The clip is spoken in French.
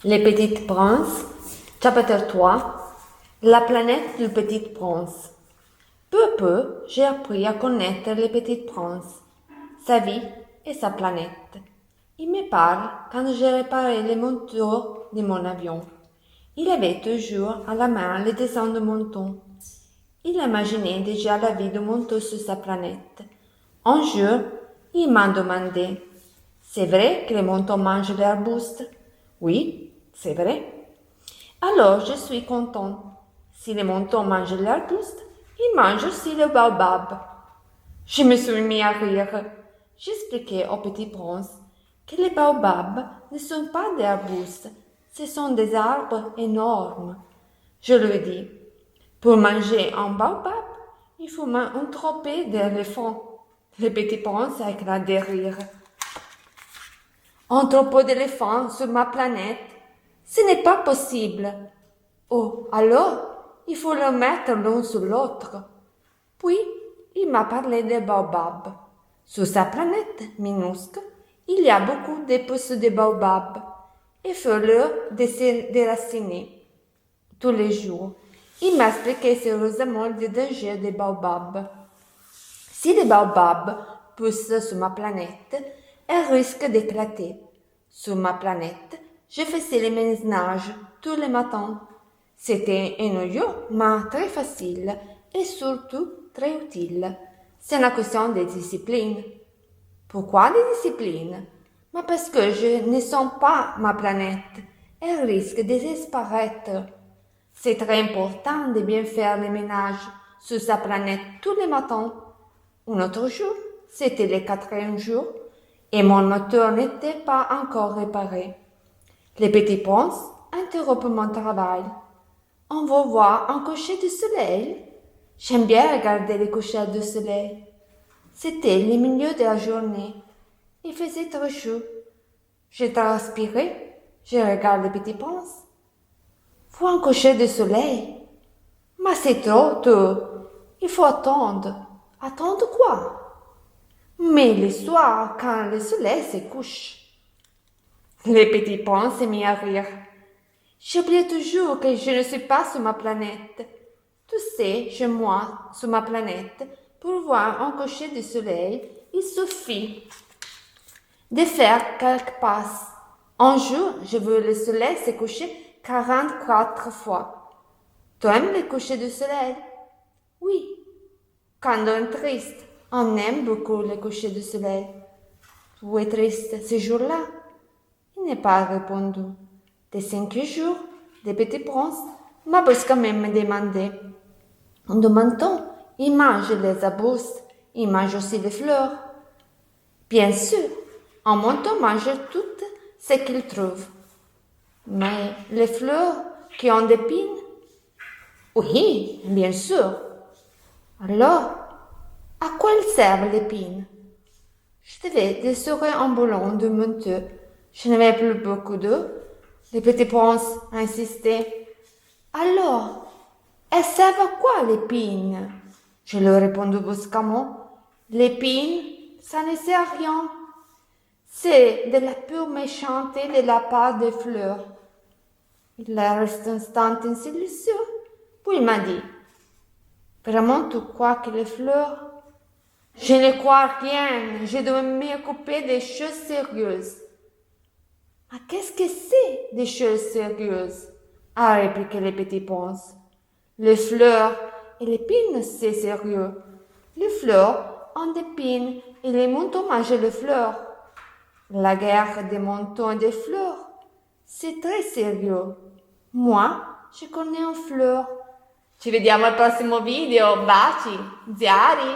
Les Petites Princes, chapitre 3, la planète du Petit Prince. Peu à peu, j'ai appris à connaître le Petit Prince, sa vie et sa planète. Il me parle quand j'ai réparé les moteurs de mon avion. Il avait toujours à la main les dessins de Monton. Il imaginait déjà la vie de Monton sur sa planète. Un jour, il m'a demandé: c'est vrai que les montons mangent les arbustes? Oui, c'est vrai. Alors je suis content. Si les montons mangent l'arbuste, ils mangent aussi le baobab. Je me suis mis à rire. J'expliquais au petit prince que les baobabs ne sont pas des arbustes, ce sont des arbres énormes. Je lui dis: pour manger un baobab, il faut un tropée d'éléphants. Le petit prince a éclaté de rire. Un troupeau d'éléphants sur ma planète, ce n'est pas possible. Oh, alors, il faut le mettre l'un sur l'autre. Puis, il m'a parlé des baobabs. Sur sa planète minuscule, il y a beaucoup de pousses de baobabs. Il faut leur déraciner tous les jours. Il m'a expliqué sérieusement les dangers des baobabs. Si les baobabs poussent sur ma planète, elles risquent d'éclater. Sur ma planète, je faisais le ménage tous les matins. C'était ennuyeux, mais très facile et surtout très utile. C'est une question de discipline. Pourquoi de discipline? Mais parce que je ne sens pas ma planète. Elle risque de disparaître. C'est très important de bien faire le ménage sur sa planète tous les matins. Un autre jour, c'était le 4e jour, et mon moteur n'était pas encore réparé. Le petit prince interrompt mon travail. On va voir un coucher de soleil. J'aime bien regarder les couchers de soleil. C'était le milieu de la journée. Il faisait très chaud. Je transpirais. Je regarde le petit prince. Vois un coucher de soleil. Mais c'est trop tôt. Il faut attendre. Attendre quoi? Mais le soir, quand le soleil se couche. Le petit prince s'est mis à rire. J'oublie toujours que je ne suis pas sur ma planète. Tu sais, chez moi, sur ma planète, pour voir un coucher de soleil, il suffit de faire quelques passes. Un jour, je veux le soleil se coucher 44 fois. Tu aimes le coucher du soleil? Oui. Quand on est triste, on aime beaucoup le coucher du soleil. Tu es triste ce jour-là? Il n'est pas répondu. Des 5 jours, le petit prince m'a quand même demandé. De menton, il mange les arbustes, il mange aussi les fleurs. Bien sûr, un menton mange tout ce qu'il trouve. Mais les fleurs qui ont des épines? Oui, bien sûr. Alors, à quoi elles servent l'épine? Je devais desserrer un ballon de menteux. Je n'avais plus beaucoup d'eau. Le petit prince a insisté. Alors, elles servent à quoi l'épine? Je lui ai répondu brusquement. L'épine, ça ne sert à rien. C'est de la pure méchanceté de la part des fleurs. Il est resté un instant en silence, puis il m'a dit: vraiment tu crois que les fleurs? Je ne crois rien, je dois m'occuper des choses sérieuses. Ah, qu'est-ce que c'est des choses sérieuses? A répliqué le petit prince. Les fleurs et les pines, c'est sérieux. Les fleurs ont des pines et les moutons mangent les fleurs. La guerre des moutons et des fleurs, c'est très sérieux. Moi, je connais une fleur. Ci vediamo al prossimo video. Baci, ziari!